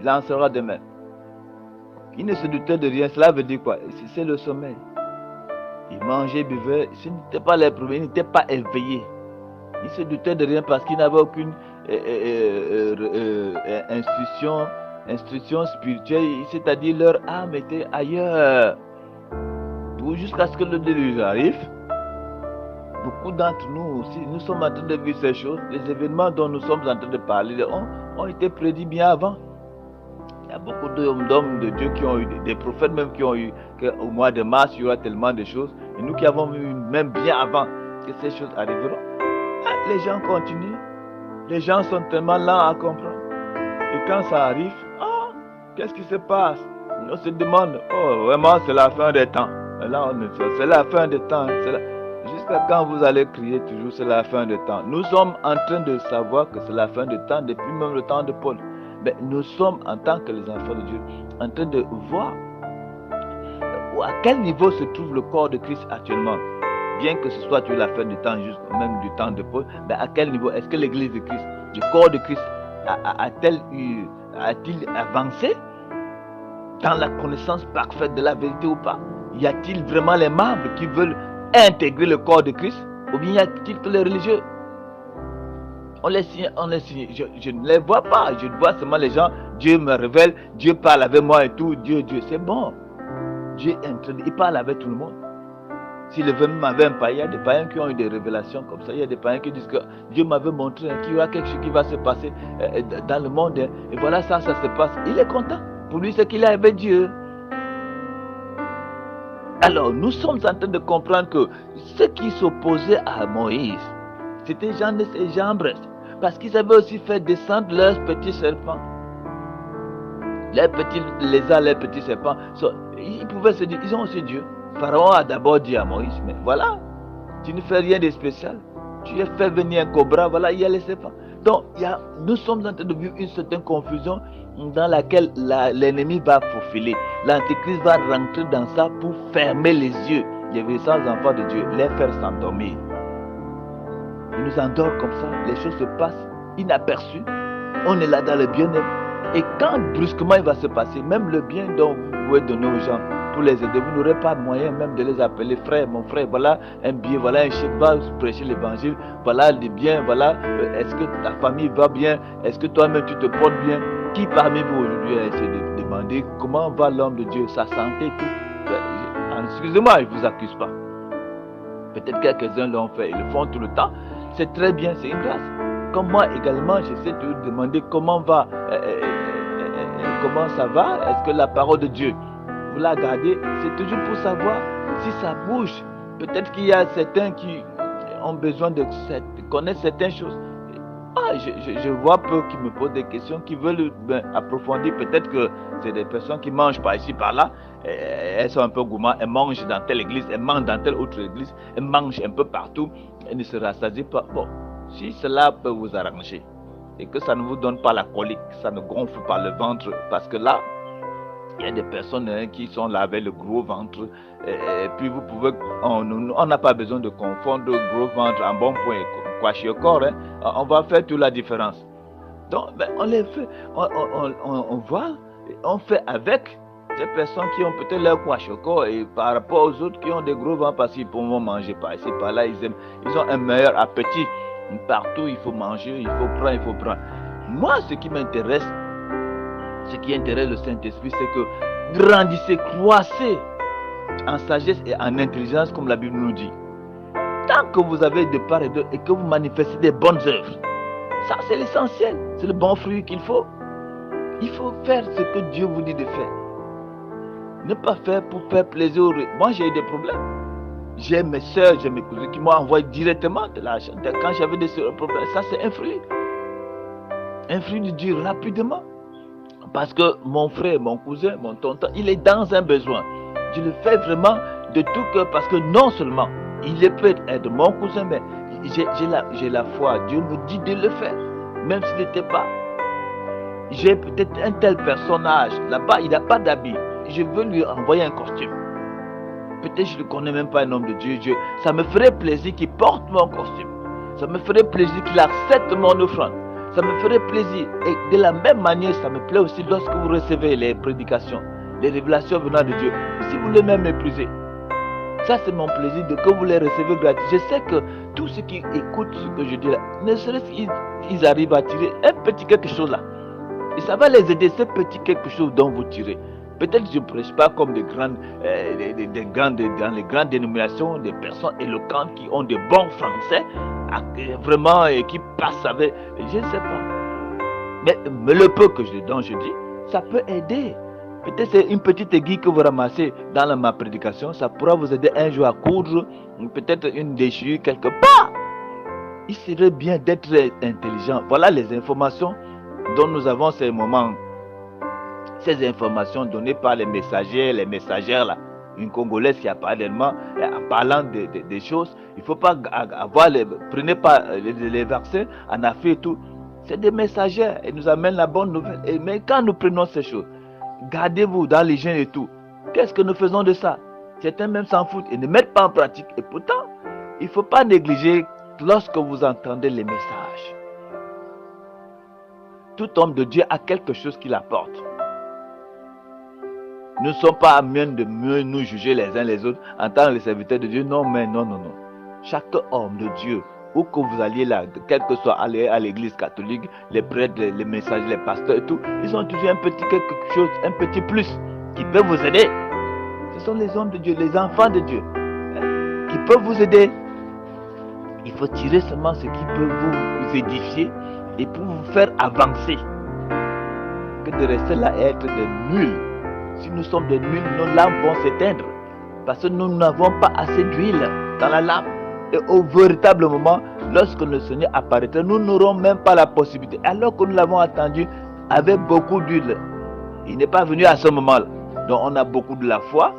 il en sera de même. Il ne se doutait de rien. Cela veut dire quoi? C'est le sommeil. Il mangeait, buvait. Ce n'était pas les premiers, il n'était pas éveillé. Il se doutait de rien parce qu'il n'avait aucune instruction spirituelle, c'est-à-dire leur âme était ailleurs. Jusqu'à ce que le déluge arrive, beaucoup d'entre nous aussi, nous sommes en train de vivre ces choses. Les événements dont nous sommes en train de parler ont été prédits bien avant. Il y a beaucoup d'hommes de Dieu qui ont eu, des prophètes même qui ont eu, qu'au mois de mars, il y aura tellement de choses. Et nous qui avons vu même bien avant que ces choses arriveront. Les gens continuent. Les gens sont tellement lents à comprendre. Et quand ça arrive, qu'est-ce qui se passe? On se demande, vraiment c'est la fin des temps. Et là, c'est la fin des temps. Jusqu'à quand vous allez crier toujours c'est la fin des temps? Nous sommes en train de savoir que c'est la fin des temps depuis même le temps de Paul. Mais nous sommes en tant que les enfants de Dieu en train de voir à quel niveau se trouve le corps de Christ actuellement. Bien que ce soit toujours la fin du temps, jusqu'au même du temps de Paul, mais à quel niveau est-ce que l'église de Christ, le corps de Christ, a-t-il avancé dans la connaissance parfaite de la vérité ou pas? Y a-t-il vraiment les membres qui veulent intégrer le corps de Christ? Ou bien y a-t-il que les religieux? On les signe. Je ne les vois pas. Je vois seulement les gens. Dieu me révèle, Dieu parle avec moi et tout. Dieu, c'est bon. Dieu il parle avec tout le monde. S'il veut m'avait un païen, il y a des païens qui ont eu des révélations comme ça. Il y a des païens qui disent que Dieu m'avait montré qu'il y aura quelque chose qui va se passer dans le monde. Et voilà, ça se passe. Il est content. Pour lui, c'est qu'il est avec Dieu. Alors, nous sommes en train de comprendre que ceux qui s'opposaient à Moïse, c'était Jeanne et Jambres. Parce qu'ils avaient aussi fait descendre leurs petits serpents. Les petits lézards, les petits serpents. Ils pouvaient se dire, ils ont aussi Dieu. Pharaon a d'abord dit à Moïse, mais voilà, tu ne fais rien de spécial. Tu as fait venir un cobra, voilà, il y a les serpents. Donc, nous sommes en train de vivre une certaine confusion dans laquelle l'ennemi va faufiler. L'antéchrist va rentrer dans ça pour fermer les yeux des véritables enfants de Dieu, les faire s'endormir. Il nous endort comme ça, les choses se passent inaperçues. On est là dans le bien-être. Et quand brusquement il va se passer, même le bien dont vous pouvez donner aux gens, pour les aider, vous n'aurez pas moyen même de les appeler frère, mon frère, voilà un billet, voilà un chèque, va prêcher l'évangile, voilà les biens, voilà, est-ce que ta famille va bien, est-ce que toi-même tu te portes bien? Qui parmi vous aujourd'hui a essayé de demander comment va l'homme de Dieu, sa santé, tout? Excusez-moi, je ne vous accuse pas. Peut-être quelques-uns l'ont fait, ils le font tout le temps, c'est très bien, c'est une grâce. Comme moi également, j'essaie de vous demander comment ça va, est-ce que la parole de Dieu, vous la gardez, c'est toujours pour savoir si ça bouge. Peut-être qu'il y a certains qui ont besoin de connaître certaines choses. Je vois peu qui me posent des questions, qui veulent approfondir. Peut-être que c'est des personnes qui mangent par ici, par là. Elles sont un peu gourmandes, elles mangent dans telle église, elles mangent dans telle autre église, elles mangent un peu partout, elles ne se rassasient pas. Bon, si cela peut vous arranger et que ça ne vous donne pas la colique, ça ne gonfle pas le ventre, parce que là, il y a des personnes qui sont là avec le gros ventre. Et puis vous pouvez, on n'a pas besoin de confondre gros ventre en bon point et kwashiorkor. On va faire toute la différence. Donc, on les fait, on voit, on fait avec ces personnes qui ont peut-être leur kwashiorkor et par rapport aux autres qui ont des gros ventres parce qu'ils pourront manger par ici, par là, ils ont un meilleur appétit. Partout, il faut manger, il faut prendre. Moi, ce qui m'intéresse, ce qui intéresse le Saint-Esprit, c'est que grandissez, croissez en sagesse et en intelligence, comme la Bible nous dit. Tant que vous avez de part et d'autre et que vous manifestez des bonnes œuvres, ça c'est l'essentiel, c'est le bon fruit qu'il faut. Il faut faire ce que Dieu vous dit de faire. Ne pas faire pour faire plaisir aux autres. Moi j'ai eu des problèmes. J'ai mes soeurs, j'ai mes cousins qui m'ont envoyé directement de l'argent. Quand j'avais des problèmes, ça c'est un fruit. Un fruit de Dieu rapidement. Parce que mon frère, mon cousin, mon tonton, il est dans un besoin. Je le fais vraiment de tout cœur parce que non seulement il peut être mon cousin, mais j'ai la foi. Dieu me dit de le faire. Même s'il n'était pas. J'ai peut-être un tel personnage. Là-bas, il n'a pas d'habit. Je veux lui envoyer un costume. Peut-être je ne connais même pas un homme de Dieu. Ça me ferait plaisir qu'il porte mon costume. Ça me ferait plaisir qu'il accepte mon offrande. Ça me ferait plaisir. Et de la même manière, ça me plaît aussi lorsque vous recevez les prédications, les révélations venant de Dieu. Si vous les même méprisez, ça c'est mon plaisir de que vous les recevez gratuit. Je sais que tous ceux qui écoutent ce que je dis là, ne serait-ce qu'ils arrivent à tirer un petit quelque chose là. Et ça va les aider, ce petit quelque chose dont vous tirez. Peut-être que je ne prêche pas comme dans les grandes dénominations, des personnes éloquentes qui ont de bons français, vraiment, et qui passent avec, je ne sais pas. Mais le peu dont je dis, ça peut aider. Peut-être c'est une petite aiguille que vous ramassez dans ma prédication, ça pourra vous aider un jour à coudre, peut-être une déchirure quelque part. Il serait bien d'être intelligent. Voilà les informations dont nous avons ces moments. Ces informations données par les messagers, les messagères là, une Congolaise qui a parlé en parlant des choses. Il ne faut pas avoir prenez pas les vaccins en Afrique et tout. C'est des messagères et nous amènent la bonne nouvelle. Mais quand nous prenons ces choses, gardez-vous dans l'hygiène et tout. Qu'est-ce que nous faisons de ça? Certains même s'en foutent et ne mettent pas en pratique. Et pourtant, il ne faut pas négliger lorsque vous entendez les messages. Tout homme de Dieu a quelque chose qu'il apporte. Nous ne sommes pas à même de mieux nous juger les uns les autres en tant que serviteurs de Dieu. Non, mais non. Chaque homme de Dieu, où que vous alliez là, quel que soit aller à l'église catholique, les prêtres, les messagers, les pasteurs et tout, ils ont toujours un petit quelque chose, un petit plus qui peut vous aider. Ce sont les hommes de Dieu, les enfants de Dieu, qui peuvent vous aider. Il faut tirer seulement ce qui peut vous édifier et pour vous faire avancer. Que de rester là et être des nuls. Si nous sommes des nuls, nos lampes vont s'éteindre. Parce que nous n'avons pas assez d'huile dans la lampe. Et au véritable moment, lorsque le Seigneur apparaîtra, nous n'aurons même pas la possibilité. Alors que nous l'avons attendu avec beaucoup d'huile. Il n'est pas venu à ce moment-là. Donc on a beaucoup de la foi.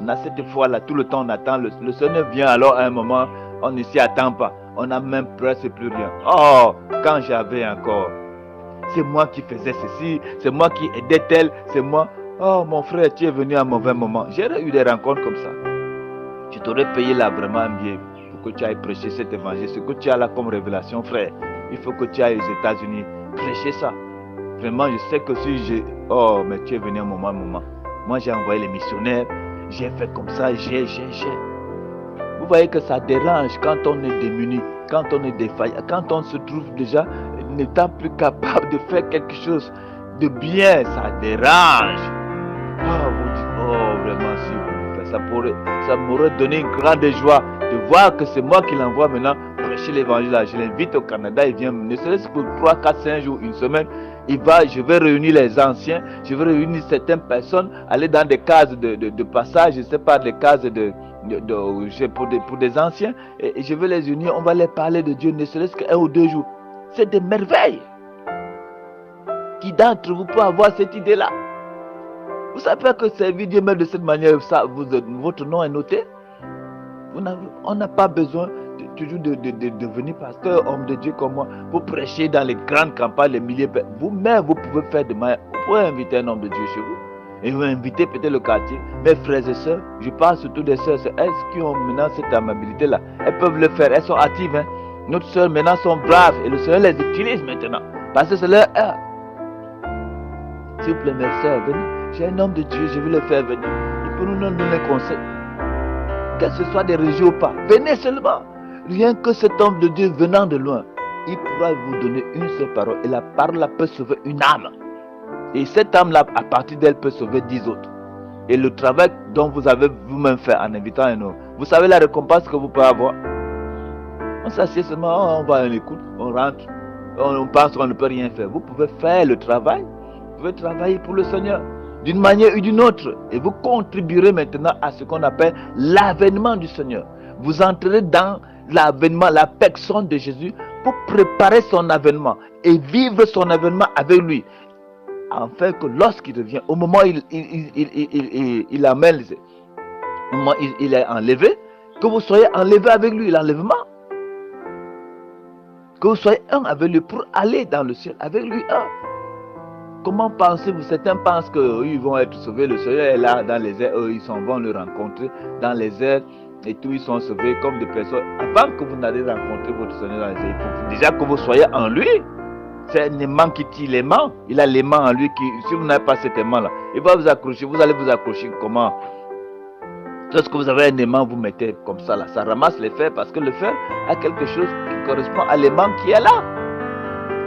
On a cette foi-là, tout le temps on attend. Le Seigneur vient alors à un moment, on ne s'y attend pas. On n'a même presque plus rien. Oh, quand j'avais encore, c'est moi qui faisais ceci, c'est moi qui aidais tel, c'est moi. Oh mon frère, tu es venu à un mauvais moment. J'ai eu des rencontres comme ça. Je t'aurais payé là vraiment un billet pour que tu ailles prêcher cet évangile. Ce que tu as là comme révélation, frère, il faut que tu ailles aux États-Unis prêcher ça. Vraiment, je sais que si j'ai... Oh, mais tu es venu à un moment. Moi, j'ai envoyé les missionnaires. J'ai fait comme ça, j'ai. Vous voyez que ça dérange quand on est démuni, quand on est défaillant, quand on se trouve déjà n'étant plus capable de faire quelque chose de bien, ça dérange. Oh, vous dites, oh, vraiment, si vous faites ça m'aurait donné une grande joie de voir que c'est moi qui l'envoie maintenant prêcher l'évangile. Je l'invite au Canada, il vient, ne serait-ce que 3, 4, 5 jours, une semaine. Je vais réunir les anciens, je vais réunir certaines personnes, aller dans des cases de passage, je ne sais pas, des cases pour des anciens, et je vais les unir, on va les parler de Dieu, ne serait-ce qu'un ou 2 jours. C'est des merveilles. Qui d'entre vous peut avoir cette idée-là? Vous savez que servir Dieu même de cette manière, ça, votre nom est noté. On n'a pas besoin toujours de devenir pasteur, homme de Dieu comme moi, pour prêcher dans les grandes campagnes, les milliers. Vous-même, vous pouvez faire de manière. Vous pouvez inviter un homme de Dieu chez vous. Et vous invitez peut-être le quartier. Mes frères et sœurs, je parle surtout des sœurs, elles qui ont maintenant cette amabilité-là. Elles peuvent le faire, elles sont actives. Hein. Nos sœurs maintenant sont braves et le Seigneur les utilise maintenant. Parce que c'est leur heure. S'il vous plaît, mes sœurs, venez. J'ai un homme de Dieu, je vais le faire venir. Il peut nous donner les conseils. Que ce soit des régions ou pas. Venez seulement. Rien que cet homme de Dieu venant de loin, il pourra vous donner une seule parole. Et la parole peut sauver une âme. Et cette âme-là, à partir d'elle, peut sauver 10 autres. Et le travail dont vous avez vous-même fait en invitant un homme, vous savez la récompense que vous pouvez avoir. On s'assied seulement, on va à l'écoute, on rentre, on pense qu'on ne peut rien faire. Vous pouvez faire le travail, vous pouvez travailler pour le Seigneur d'une manière ou d'une autre. Et vous contribuerez maintenant à ce qu'on appelle l'avènement du Seigneur. Vous entrez dans l'avènement, la personne de Jésus pour préparer son avènement et vivre son avènement avec lui. Afin que lorsqu'il revient, au moment où il amène, au moment où il est enlevé, que vous soyez enlevé avec lui, l'enlèvement. Que vous soyez un avec lui pour aller dans le ciel avec lui un. Comment pensez-vous? Certains pensent qu'ils vont être sauvés. Le Seigneur est là dans les airs. Eux, ils vont le rencontrer dans les airs. Et tous, ils sont sauvés comme des personnes. Avant que vous n'allez rencontrer votre Seigneur dans les airs, il faut déjà que vous soyez en lui. C'est un aimant qui tire l'aimant. Il a l'aimant en lui. Si vous n'avez pas cet aimant-là, il va vous accrocher. Vous allez vous accrocher comment? Lorsque vous avez un aimant, vous mettez comme ça là. Ça ramasse le fer parce que le fer a quelque chose qui correspond à l'aimant qui est là.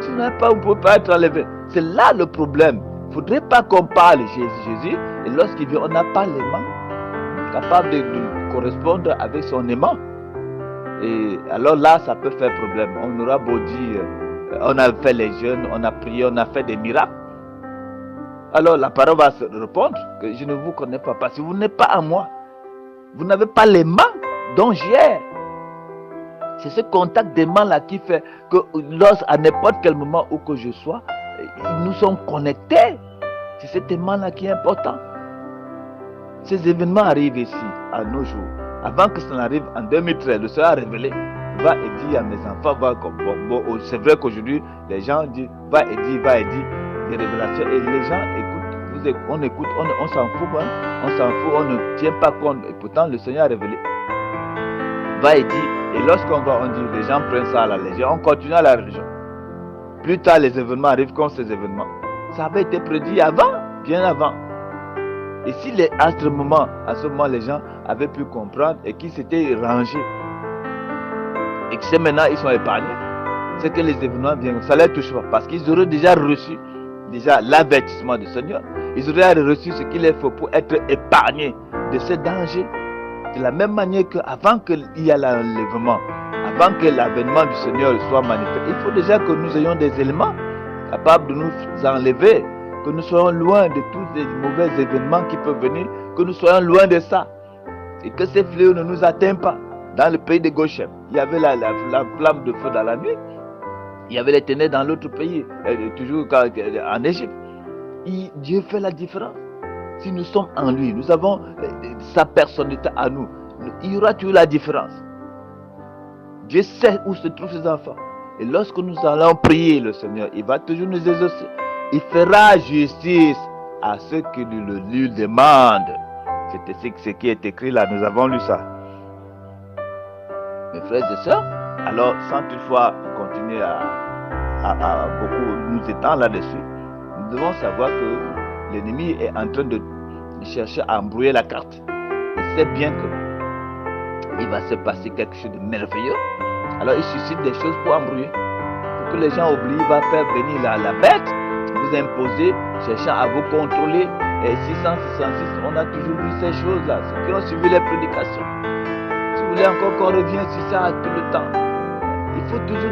Si vous n'avez pas, vous ne pouvez pas être enlevé. C'est là le problème. Il ne faudrait pas qu'on parle Jésus. Et lorsqu'il vient, on n'a pas l'aimant capable de correspondre avec son aimant. Et alors là, ça peut faire problème. On aura beau dire, on a fait les jeûnes, on a prié, on a fait des miracles. Alors la parole va se répondre que je ne vous connais pas parce que vous n'êtes pas à moi. Vous n'avez pas l'aimant dont j'ai. C'est ce contact d'aimant là qui fait que à n'importe quel moment où que je sois, nous sommes connectés. C'est cet aimant là qui est important. Ces événements arrivent ici, à nos jours. Avant que ça n'arrive en 2013, le Seigneur a révélé, va et dit à mes enfants, c'est vrai qu'aujourd'hui, les gens disent, va et dit, des révélations, et les gens écoutent, on écoute, on s'en fout, hein? On s'en fout, on ne tient pas compte, et pourtant le Seigneur a révélé, va et dit, et lorsqu'on va, on dit, les gens prennent ça à la légère, on continue à la religion. Plus tard, les événements arrivent comme ces événements. Ça avait été prédit avant, bien avant. Et si à ce moment, les gens avaient pu comprendre et qu'ils s'étaient rangés, et que maintenant ils sont épargnés, c'est que les événements viennent, ça ne les touche pas, parce qu'ils auraient déjà reçu l'avertissement du Seigneur, ils auraient reçu ce qu'il faut pour être épargnés de ces dangers. De la même manière qu'avant qu'il y ait l'enlèvement, avant que l'avènement du Seigneur soit manifesté, il faut déjà que nous ayons des éléments capables de nous enlever, que nous soyons loin de tous les mauvais événements qui peuvent venir, que nous soyons loin de ça. Et que ces fléaux ne nous atteignent pas. Dans le pays de Goshen, il y avait la flamme de feu dans la nuit. Il y avait les ténèbres dans l'autre pays, toujours en Égypte. Dieu fait la différence. Si nous sommes en lui, nous avons sa personnalité à nous, il y aura toujours la différence. Dieu sait où se trouvent ses enfants. Et lorsque nous allons prier le Seigneur, il va toujours nous exaucer. Il fera justice à ceux qui lui demandent. C'est ce qui est écrit là, nous avons lu ça. Mes frères et sœurs, alors sans toutefois continuer à beaucoup nous étendre là-dessus, nous devons savoir que l'ennemi est en train de chercher à embrouiller la carte. Il sait bien qu'il va se passer quelque chose de merveilleux. Alors il suscite des choses pour embrouiller. Pour que les gens oublient, il va faire venir la bête, vous imposer, cherchant à vous contrôler. Et 666, on a toujours vu ces choses-là, ceux qui ont suivi les prédications. Si vous voulez encore qu'on revienne sur ça tout le temps, il faut toujours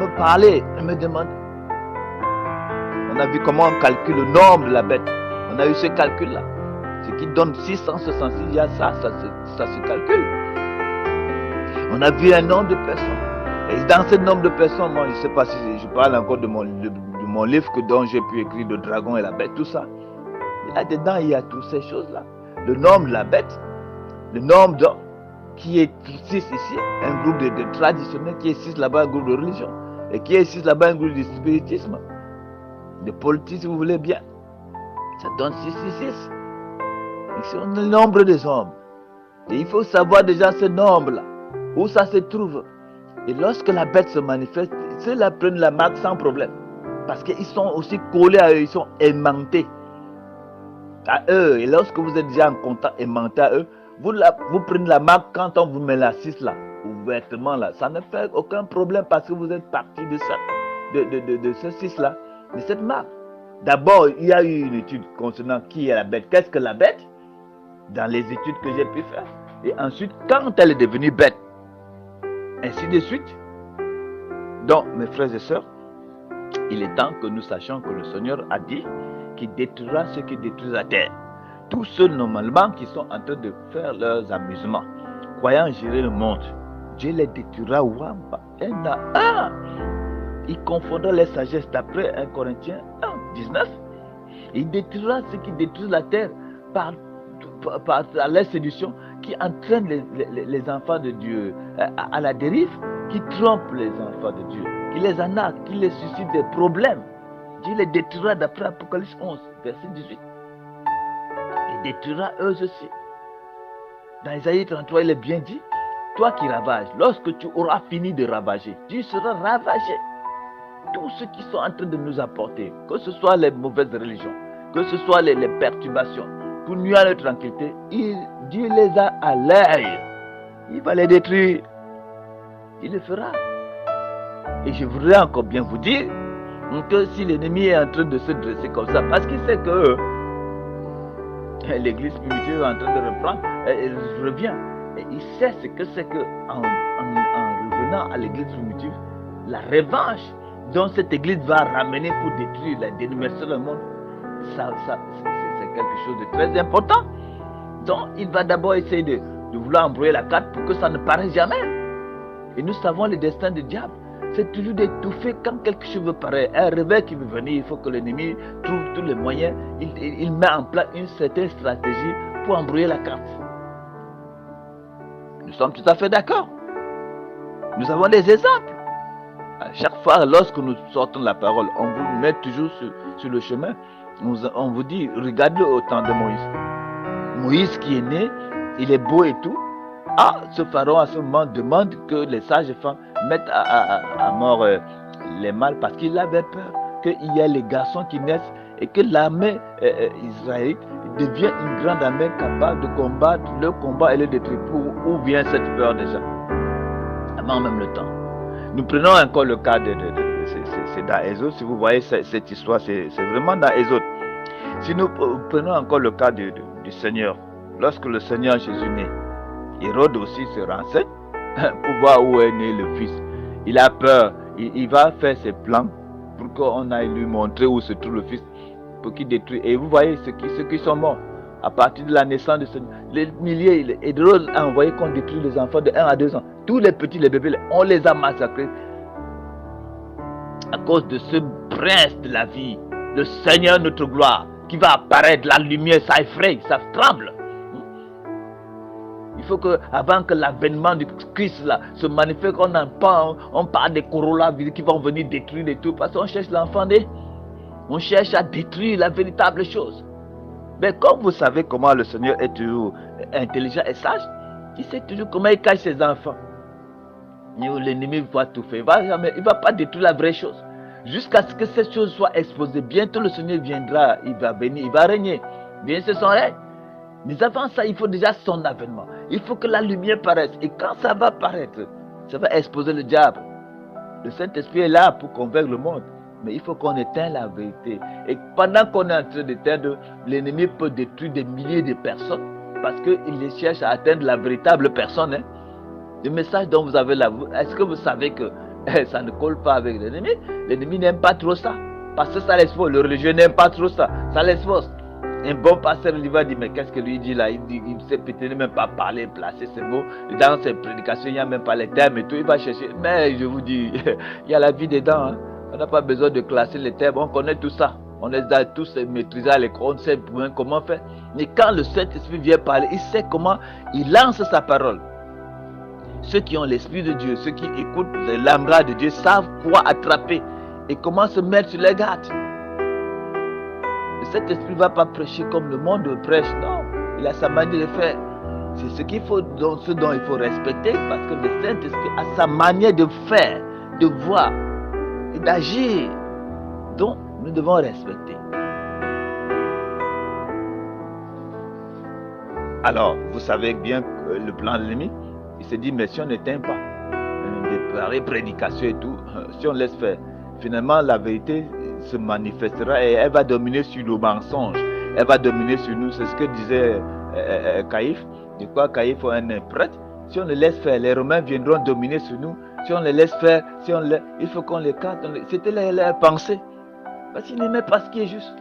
me parler et me demander. On a vu comment on calcule le nombre de la bête. On a eu ce calcul-là. Ce qui donne 666, il y a ça se calcule. On a vu un nombre de personnes. Et dans ce nombre de personnes, moi je ne sais pas si je parle encore de mon livre dont j'ai pu écrire le dragon et la bête, tout ça. Et là-dedans, il y a toutes ces choses-là. Le nombre de la bête, le nombre d'hommes, qui est 6 ici, un groupe de traditionnels, qui est 6 là-bas, un groupe de religion, et qui est 6 là-bas, un groupe de spiritisme, de politique, si vous voulez bien. Ça donne 666. C'est le nombre des hommes. Et il faut savoir déjà ce nombre-là, où ça se trouve. Et lorsque la bête se manifeste, ceux-là prennent la marque sans problème. Parce qu'ils sont aussi collés à eux, ils sont aimantés à eux. Et lorsque vous êtes déjà en contact aimanté à eux, vous prenez la marque quand on vous met la 6 là, ouvertement là. Ça ne fait aucun problème parce que vous êtes parti de ça, de ce 6 là, de cette marque. D'abord, il y a eu une étude concernant qui est la bête. Qu'est-ce que la bête? Dans les études que j'ai pu faire. Et ensuite, quand elle est devenue bête, ainsi de suite. Donc, mes frères et sœurs, il est temps que nous sachions que le Seigneur a dit qu'il détruira ceux qui détruisent la terre. Tous ceux normalement qui sont en train de faire leurs amusements, croyant gérer le monde, Dieu les détruira un à un. Il confondra les sagesses d'après 1 Corinthiens 1, 19. Il détruira ceux qui détruisent la terre par la séduction qui entraîne les enfants de Dieu à la dérive, qui trompe les enfants de Dieu, qui les arnaque, qui les suscite des problèmes. Dieu les détruira d'après Apocalypse 11, verset 18. Il détruira eux aussi. Dans Isaïe 33, il est bien dit, toi qui ravages, lorsque tu auras fini de ravager, tu seras ravagé. tout ce qui sont en train de nous apporter, que ce soit les mauvaises religions, que ce soit les perturbations, pour nuire à notre tranquillité, Dieu les a à l'œil. Il va les détruire. Il le fera. Et je voudrais encore bien vous dire que si l'ennemi est en train de se dresser comme ça, parce qu'il sait que l'église primitive est en train de reprendre, elle revient. Et il sait ce que c'est que en revenant à l'église primitive, la revanche dont cette église va ramener pour détruire la dénomination du monde, c'est quelque chose de très important. Donc il va d'abord essayer de vouloir embrouiller la carte pour que ça ne paraisse jamais. Et nous savons le destin du diable. C'est toujours d'étouffer quand quelque chose veut paraître. Un réveil qui veut venir, il faut que l'ennemi trouve tous les moyens. Il met en place une certaine stratégie pour embrouiller la carte. Nous sommes tout à fait d'accord. Nous avons des exemples. À chaque fois, lorsque nous sortons la parole, on vous met toujours sur le chemin. On vous dit, regardez au temps de Moïse. Moïse qui est né, il est beau et tout. Ah, ce pharaon à ce moment demande que les sages femmes mettent à mort les mâles parce qu'il avait peur qu'il y ait les garçons qui naissent et que l'armée israélite devient une grande armée capable de combattre le combat et le détruire. Où vient cette peur déjà? Mais en même temps, nous prenons encore le cas c'est dans Exode. Si vous voyez cette histoire, c'est vraiment dans Exode. Si nous prenons encore le cas du Seigneur, lorsque le Seigneur Jésus naît, Hérode aussi se renseigne pour voir où est né le fils. Il a peur, il va faire ses plans pour qu'on aille lui montrer où se trouve le fils, pour qu'il détruise. Et vous voyez ceux qui sont morts à partir de la naissance de ce les milliers. Hérode a envoyé qu'on détruise les enfants de 1 à 2 ans. Tous les petits, les bébés, on les a massacrés à cause de ce prince de la vie, le Seigneur notre gloire, qui va apparaître, la lumière, ça effraie, ça tremble. Il faut que, avant que l'avènement du Christ là, se manifeste, on parle des Corolla qui vont venir détruire et tout, parce qu'on cherche l'enfant né. On cherche à détruire la véritable chose. Mais comme vous savez comment le Seigneur est toujours intelligent et sage, il sait toujours comment il cache ses enfants. L'ennemi va tout faire. Il ne va pas détruire la vraie chose. Jusqu'à ce que cette chose soit exposée. Bientôt le Seigneur viendra, il va venir, il va régner. Bien, c'est son règne. Mais avant ça, il faut déjà son avènement. Il faut que la lumière paraisse. Et quand ça va paraître, ça va exposer le diable. Le Saint-Esprit est là pour convaincre le monde. Mais il faut qu'on éteigne la vérité. Et pendant qu'on est en train d'éteindre, l'ennemi peut détruire des milliers de personnes. Parce qu'il cherche à atteindre la véritable personne. Hein. Le message dont vous avez là, est-ce que vous savez que ça ne colle pas avec l'ennemi? L'ennemi n'aime pas trop ça. Parce que ça l'expose. Le religieux n'aime pas trop ça. Ça l'expose. Un bon pasteur, il va dire, mais qu'est-ce que lui dit là? Il ne sait peut-être même pas parler, placer ses mots. Dans ses prédications, il n'y a même pas les termes et tout. Il va chercher. Mais je vous dis, il y a la vie dedans. Hein. On n'a pas besoin de classer les termes. On connaît tout ça. On les a tous maîtrisés à l'école. On sait bien comment faire. Mais quand le Saint-Esprit vient parler, il sait comment il lance sa parole. Ceux qui ont l'Esprit de Dieu, ceux qui écoutent l'âme de Dieu, savent quoi attraper et comment se mettre sur les gardes. Cet esprit ne va pas prêcher comme le monde prêche, non. Il a sa manière de faire. C'est ce dont il faut respecter, parce que le Saint-Esprit a sa manière de faire, de voir et d'agir. Donc, nous devons respecter. Alors, vous savez bien que le plan de l'ennemi, il se dit, mais si on n'éteint pas, des prédications et tout, si on laisse faire, finalement, la vérité se manifestera et elle va dominer sur le mensonge. Elle va dominer sur nous. C'est ce que disait Caïphe. De quoi Caïphe est un prêtre. Si on le laisse faire, les Romains viendront dominer sur nous. Si on les laisse faire, il faut qu'on les carte. C'était leur pensée. Parce qu'ils n'aimaient pas ce qui est juste.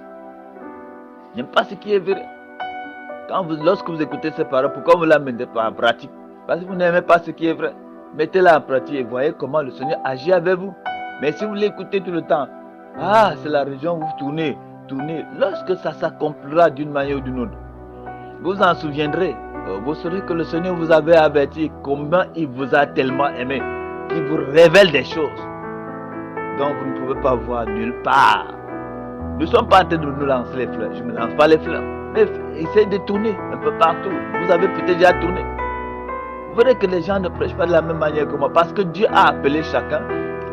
Ils n'aiment pas ce qui est vrai. Lorsque vous écoutez ces paroles, pourquoi vous ne la mettez pas en pratique? Parce que vous n'aimez pas ce qui est vrai. Mettez-la en pratique et voyez comment le Seigneur agit avec vous. Mais si vous l'écoutez tout le temps, c'est la région où vous tournez. Lorsque ça s'accomplira d'une manière ou d'une autre, vous en souviendrez. Vous saurez que le Seigneur vous avait averti combien il vous a tellement aimé, qu'il vous révèle des choses dont vous ne pouvez pas voir nulle part. Nous ne sommes pas en train de nous lancer les fleurs. Je ne me lance pas les fleurs. Mais essayez de tourner un peu partout. Vous avez peut-être déjà tourné. Vous verrez que les gens ne prêchent pas de la même manière que moi. Parce que Dieu a appelé chacun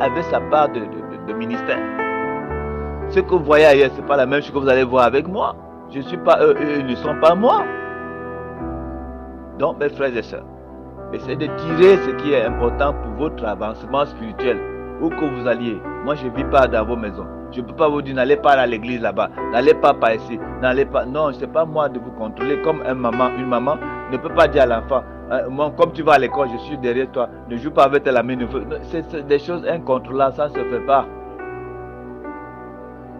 avec sa part de de ministère. Ce que vous voyez ailleurs, ce n'est pas la même chose que vous allez voir avec moi. Je ne suis pas eux, ils ne sont pas moi. Donc, mes frères et sœurs, essayez de tirer ce qui est important pour votre avancement spirituel, où que vous alliez. Moi, je ne vis pas dans vos maisons. Je ne peux pas vous dire, n'allez pas à l'église là-bas, n'allez pas par ici, n'allez pas. Non, ce n'est pas moi de vous contrôler. Comme une maman ne peut pas dire à l'enfant, comme tu vas à l'école, je suis derrière toi, ne joue pas avec tes amis. C'est des choses incontrôlables, ça ne se fait pas.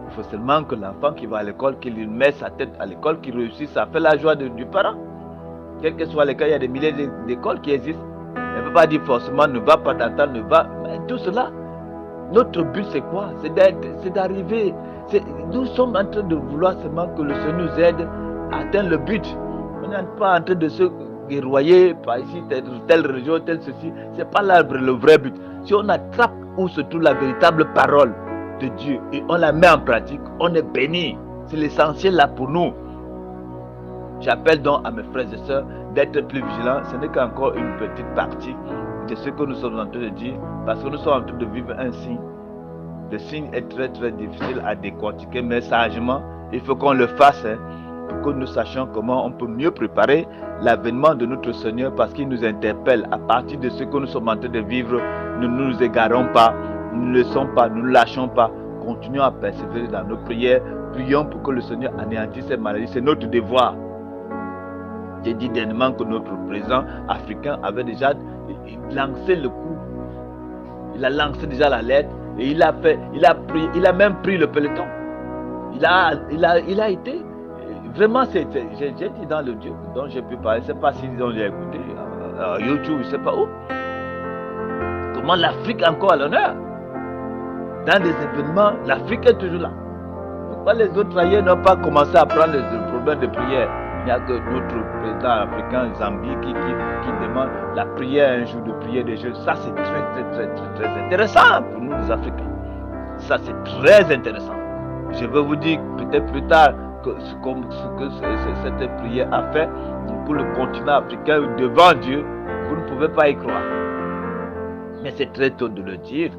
Il faut seulement que l'enfant qui va à l'école, qu'il met sa tête à l'école, qu'il réussisse, ça fait la joie du parent. Quel que soit l'école, il y a des milliers d'écoles qui existent. Elle ne peut pas dire forcément ne va pas t'attendre, ne va. Mais tout cela, notre but c'est quoi? C'est d'arriver. Nous sommes en train de vouloir seulement que le Seigneur nous aide à atteindre le but. On n'est pas en train de se guerroyer par ici, telle région, telle ceci. Ce n'est pas là le vrai but. Si on attrape où se trouve la véritable parole de Dieu et on la met en pratique, on est béni. C'est l'essentiel là pour nous. J'appelle donc à mes frères et sœurs d'être plus vigilants. Ce n'est qu'encore une petite partie de ce que nous sommes en train de dire, parce que nous sommes en train de vivre un signe. Le signe est très très difficile à décortiquer, mais sagement, il faut qu'on le fasse, pour que nous sachions comment on peut mieux préparer l'avènement de notre Seigneur, parce qu'il nous interpelle. À partir de ce que nous sommes en train de vivre, nous ne nous égarons pas, nous ne laissons pas, nous ne lâchons pas. Continuons à persévérer dans nos prières. Prions pour que le Seigneur anéantisse ces maladies. C'est notre devoir. J'ai dit dernièrement que notre président africain avait déjà lancé le coup. Il a lancé déjà la lettre et il a même pris le peloton. Il a été vraiment, j'ai dit dans le Dieu dont j'ai pu parler, je ne sais pas si ils ont écouté YouTube, je ne sais pas où. Comment l'Afrique est encore à l'honneur. Dans des événements, l'Afrique est toujours là. Pourquoi les autres ailleurs n'ont pas commencé à prendre les problèmes de prière? Il n'y a que notre président africain, Zambie, qui demande la prière, un jour de prière des jeunes. Ça, c'est très intéressant pour nous, les Africains. Ça, c'est très intéressant. Je vais vous dire peut-être plus tard ce que cette prière a fait pour le continent africain devant Dieu. Vous ne pouvez pas y croire. Mais c'est très tôt de le dire.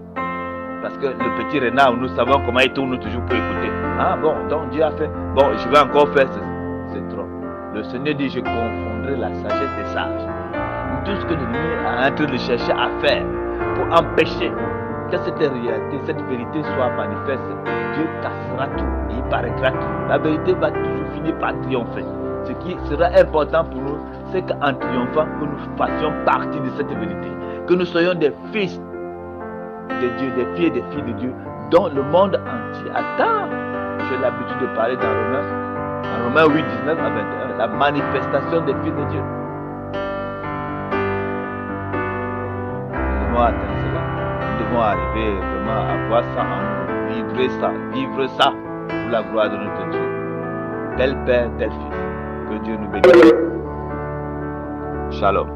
Parce que le petit renard, nous savons comment il tourne toujours pour écouter. Ah bon, donc Dieu a fait. Bon, je vais encore faire c'est trop. Le Seigneur dit, je confondrai la sagesse des sages. Tout ce que l'ennemi est en train de chercher à faire pour empêcher que cette réalité, cette vérité soit manifeste, Dieu cassera tout et il paraîtra tout. La vérité va toujours finir par triompher. Ce qui sera important pour nous, c'est qu'en triomphant, que nous fassions partie de cette vérité. Que nous soyons des fils de Dieu, des filles et des filles de Dieu, dont le monde entier attend. J'ai l'habitude de parler dans Romains 8, 19 à 21, la manifestation des fils de Dieu. Nous devons atteindre cela. Nous devons arriver vraiment à voir ça en nous, vivre ça pour la gloire de notre Dieu. Tel Père, tel Fils. Que Dieu nous bénisse. Shalom.